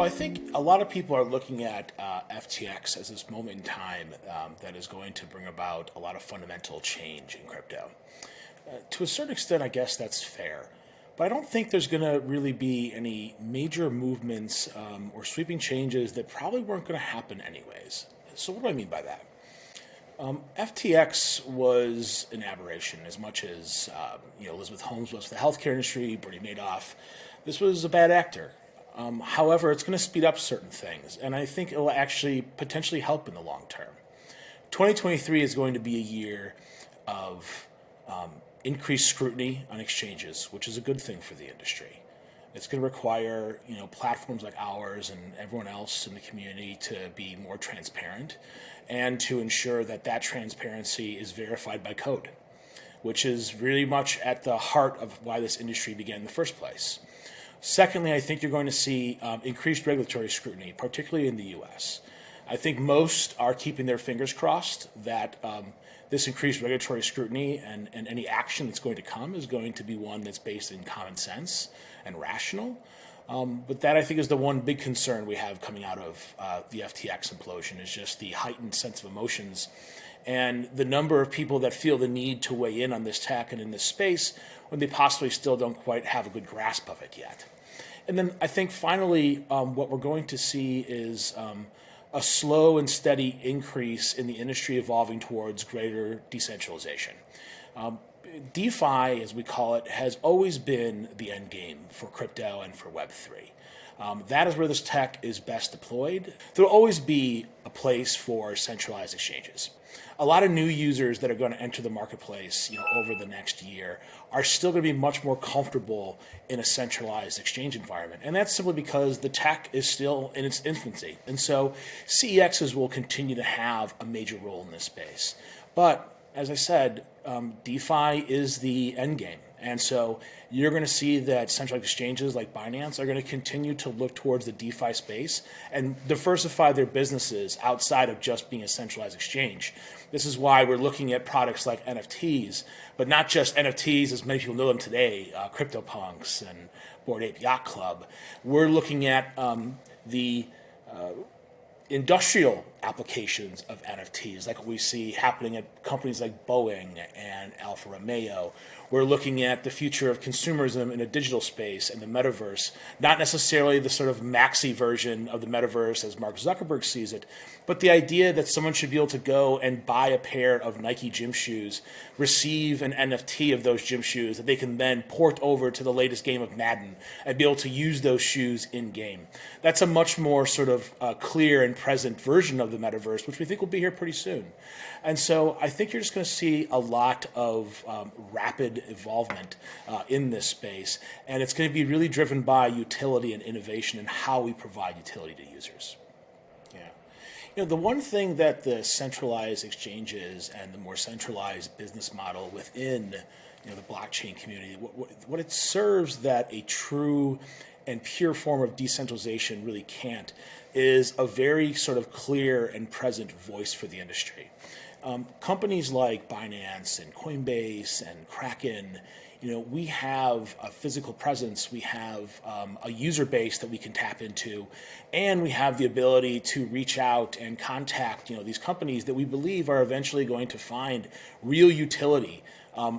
Well, I think a lot of people are looking at FTX as this moment in time that is going to bring about a lot of fundamental change in crypto. To a certain extent, I guess that's fair. But I don't think there's going to really be any major movements or sweeping changes that probably weren't going to happen anyways. So what do I mean by that? FTX was an aberration as much as Elizabeth Holmes was for the healthcare industry, Bernie Madoff. This was a bad actor. However, it's going to speed up certain things, and I think it will actually potentially help in the long term. 2023 is going to be a year of increased scrutiny on exchanges, which is a good thing for the industry. It's going to require platforms like ours and everyone else in the community to be more transparent and to ensure that that transparency is verified by code, which is really much at the heart of why this industry began in the first place. Secondly, I think you're going to see increased regulatory scrutiny, particularly in the U.S. I think most are keeping their fingers crossed that this increased regulatory scrutiny and any action that's going to come is going to be one that's based in common sense and rational. But that, I think, is the one big concern we have coming out of the FTX implosion is just the heightened sense of emotions and the number of people that feel the need to weigh in on this tech and in this space when they possibly still don't quite have a good grasp of it yet. And then I think finally what we're going to see is a slow and steady increase in the industry evolving towards greater decentralization. DeFi, as we call it, has always been the end game for crypto and for Web3. That is where this tech is best deployed. There will always be a place for centralized exchanges. A lot of new users that are going to enter the marketplace over the next year are still going to be much more comfortable in a centralized exchange environment. And that's simply because the tech is still in its infancy. And so CEXs will continue to have a major role in this space. But as I said, DeFi is the end game. And so you're going to see that centralized exchanges like Binance are going to continue to look towards the DeFi space and diversify their businesses outside of just being a centralized exchange. This is why we're looking at products like NFTs, but not just NFTs as many people know them today, CryptoPunks and Bored Ape Yacht Club. We're looking at the industrial applications of NFTs, like what we see happening at companies like Boeing and Alfa Romeo. We're looking at the future of consumerism in a digital space and the metaverse, not necessarily the sort of maxi version of the metaverse as Mark Zuckerberg sees it, but the idea that someone should be able to go and buy a pair of Nike gym shoes, receive an NFT of those gym shoes that they can then port over to the latest game of Madden and be able to use those shoes in game. That's a much more sort of clear and present version of the metaverse, which we think will be here pretty soon. And so I think you're just going to see a lot of rapid involvement in this space, and it's going to be really driven by utility and innovation and how we provide utility to users. Yeah. The one thing that the centralized exchanges and the more centralized business model within the blockchain community, what it serves that a true and pure form of decentralization really can't, is a very sort of clear and present voice for the industry. Companies like Binance and Coinbase and Kraken, we have a physical presence, we have a user base that we can tap into, and we have the ability to reach out and contact these companies that we believe are eventually going to find real utility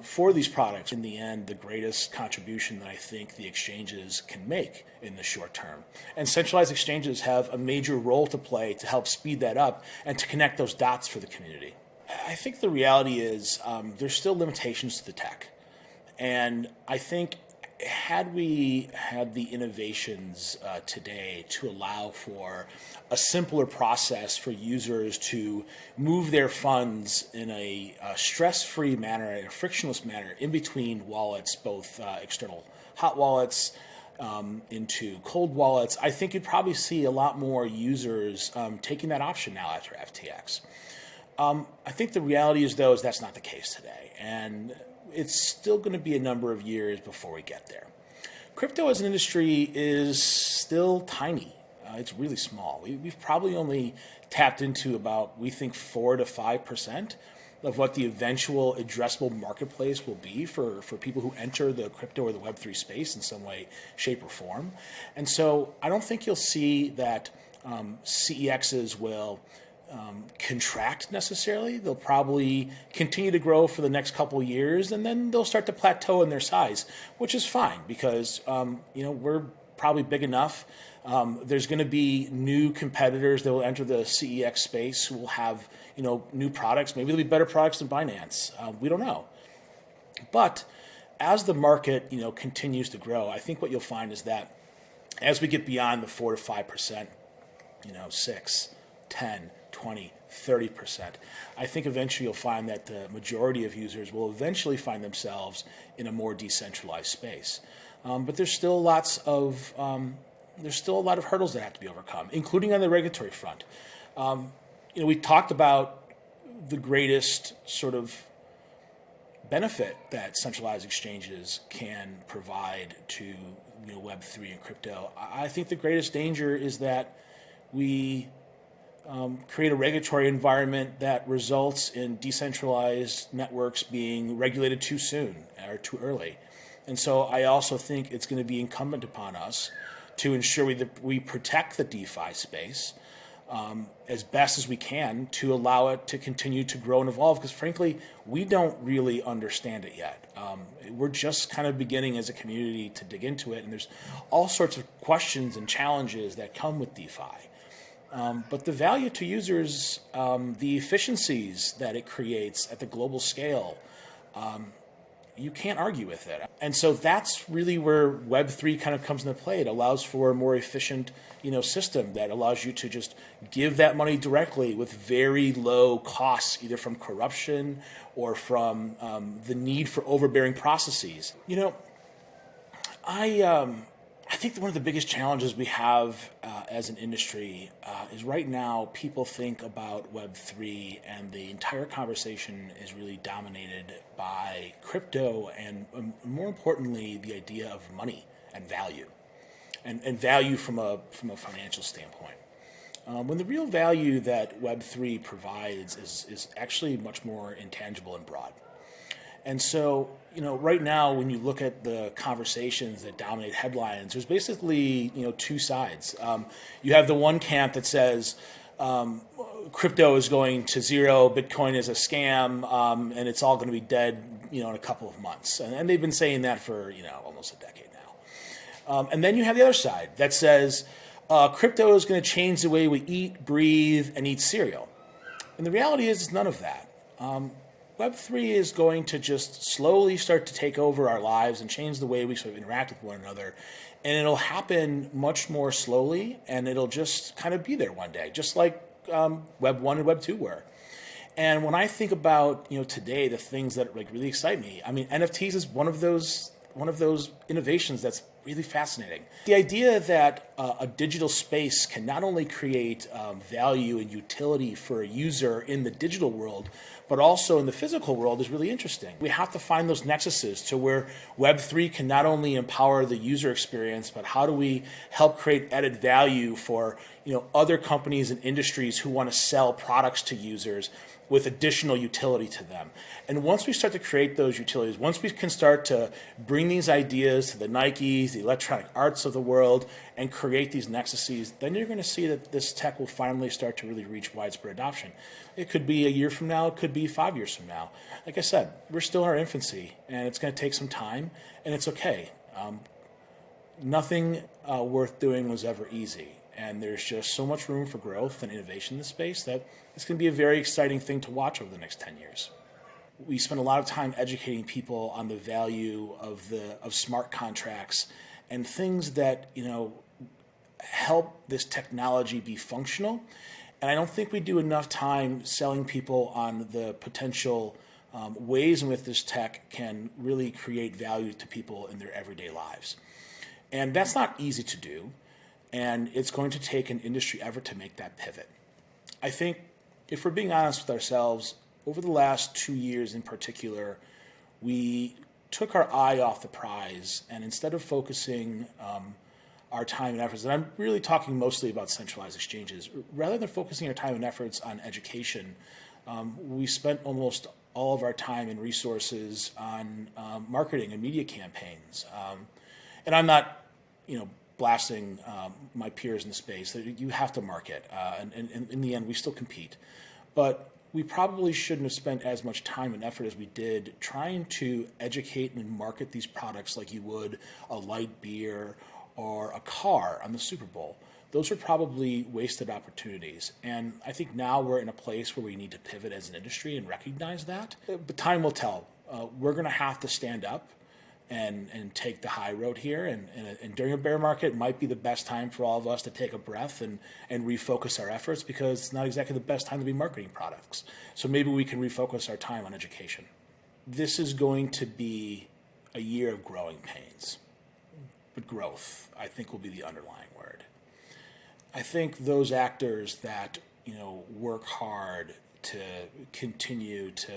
for these products. In the end, the greatest contribution that I think the exchanges can make in the short term. And centralized exchanges have a major role to play to help speed that up and to connect those dots for the community. I think the reality is there's still limitations to the tech. And I think had we had the innovations today to allow for a simpler process for users to move their funds in a stress-free manner, in a frictionless manner, in between wallets, both external hot wallets into cold wallets, I think you'd probably see a lot more users taking that option now after FTX. I think the reality is, though, is that's not the case today. And it's still going to be a number of years before we get there. Crypto as an industry is still tiny. It's really small. We've probably only tapped into about, we think, 4 to 5% of what the eventual addressable marketplace will be for people who enter the crypto or the Web3 space in some way, shape, or form. And so I don't think you'll see that CEXs will contract necessarily. They'll probably continue to grow for the next couple of years, and then they'll start to plateau in their size, which is fine because we're probably big enough. There's going to be new competitors that will enter the CEX space who will have new products. Maybe they'll be better products than Binance. We don't know. But as the market continues to grow, I think what you'll find is that as we get beyond the 4 to 5%, 6, 10, 20, 30%, I think eventually you'll find that the majority of users will eventually find themselves in a more decentralized space. But there's still a lot of hurdles that have to be overcome, including on the regulatory front. We talked about the greatest sort of benefit that centralized exchanges can provide to Web3 and crypto. I think the greatest danger is that we create a regulatory environment that results in decentralized networks being regulated too soon or too early. And so I also think it's going to be incumbent upon us to ensure we protect the DeFi space as best as we can to allow it to continue to grow and evolve, because frankly, we don't really understand it yet. We're just kind of beginning as a community to dig into it, and there's all sorts of questions and challenges that come with DeFi. But the value to users, the efficiencies that it creates at the global scale, you can't argue with it. And so that's really where Web3 kind of comes into play. It allows for a more efficient system that allows you to just give that money directly with very low costs, either from corruption or from the need for overbearing processes. I think one of the biggest challenges we have as an industry is right now people think about Web3 and the entire conversation is really dominated by crypto and more importantly, the idea of money and value, and value from a financial standpoint. When the real value that Web3 provides is actually much more intangible and broad. And so, right now, when you look at the conversations that dominate headlines, there's basically, two sides. You have the one camp that says crypto is going to zero, Bitcoin is a scam, and it's all going to be dead, in a couple of months. And they've been saying that for, almost a decade now. And then you have the other side that says crypto is going to change the way we eat, breathe, and eat cereal. And the reality is it's none of that. Web3 is going to just slowly start to take over our lives and change the way we sort of interact with one another. And it'll happen much more slowly, and it'll just kind of be there one day, just like Web 1 and Web 2 were. And when I think about, today, the things that really excite me, I mean, NFTs is one of those innovations that's really fascinating. The idea that a digital space can not only create value and utility for a user in the digital world, but also in the physical world is really interesting. We have to find those nexuses to where Web3 can not only empower the user experience, but how do we help create added value for other companies and industries who want to sell products to users with additional utility to them. And once we start to create those utilities, once we can start to bring these ideas to the Nikes, the Electronic Arts of the world, and create these nexuses, then you're going to see that this tech will finally start to really reach widespread adoption. It could be a year from now, it could be 5 years from now. Like I said, we're still in our infancy, and it's going to take some time, and it's okay. Nothing worth doing was ever easy. And there's just so much room for growth and innovation in the space that it's going to be a very exciting thing to watch over the next 10 years. We spend a lot of time educating people on the value of smart contracts and things that help this technology be functional. And I don't think we do enough time selling people on the potential ways in which this tech can really create value to people in their everyday lives. And that's not easy to do. And it's going to take an industry effort to make that pivot. I think if we're being honest with ourselves, over the last 2 years in particular, we took our eye off the prize, and instead of focusing our time and efforts, and I'm really talking mostly about centralized exchanges, rather than focusing our time and efforts on education we spent almost all of our time and resources on marketing and media campaigns. And I'm not, blasting my peers in the space. You have to market, and in the end, we still compete. But we probably shouldn't have spent as much time and effort as we did trying to educate and market these products like you would a light beer or a car on the Super Bowl. Those are probably wasted opportunities. And I think now we're in a place where we need to pivot as an industry and recognize that. But time will tell. We're going to have to stand up and take the high road here. And during a bear market, it might be the best time for all of us to take a breath and refocus our efforts, because it's not exactly the best time to be marketing products. So maybe we can refocus our time on education. This is going to be a year of growing pains. But growth, I think, will be the underlying word. I think those actors that work hard to continue to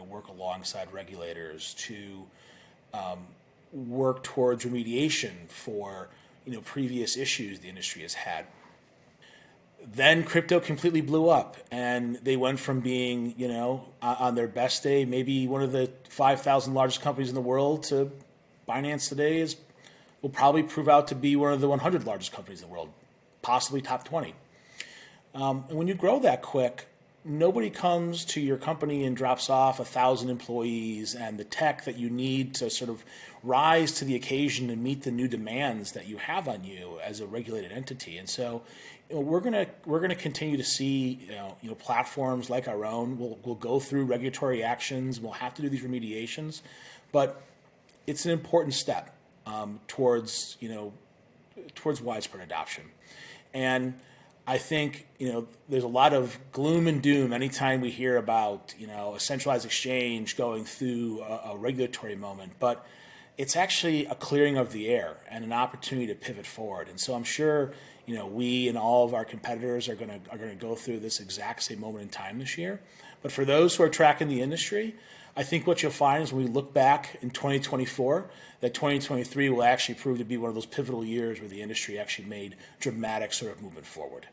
work alongside regulators to work towards remediation for previous issues the industry has had. Then crypto completely blew up, and they went from being on their best day maybe one of the 5,000 largest companies in the world to Binance today will probably prove out to be one of the 100 largest companies in the world, possibly top 20. And when you grow that quick, nobody comes to your company and drops off 1,000 employees and the tech that you need to sort of rise to the occasion and meet the new demands that you have on you as a regulated entity. And so, we're gonna continue to see platforms like our own. We'll go through regulatory actions. We'll have to do these remediations, but it's an important step towards widespread adoption. And I think there's a lot of gloom and doom anytime we hear about a centralized exchange going through a regulatory moment, but it's actually a clearing of the air and an opportunity to pivot forward. And so I'm sure we and all of our competitors are going to go through this exact same moment in time this year. But for those who are tracking the industry, I think what you'll find is when we look back in 2024, that 2023 will actually prove to be one of those pivotal years where the industry actually made dramatic sort of movement forward.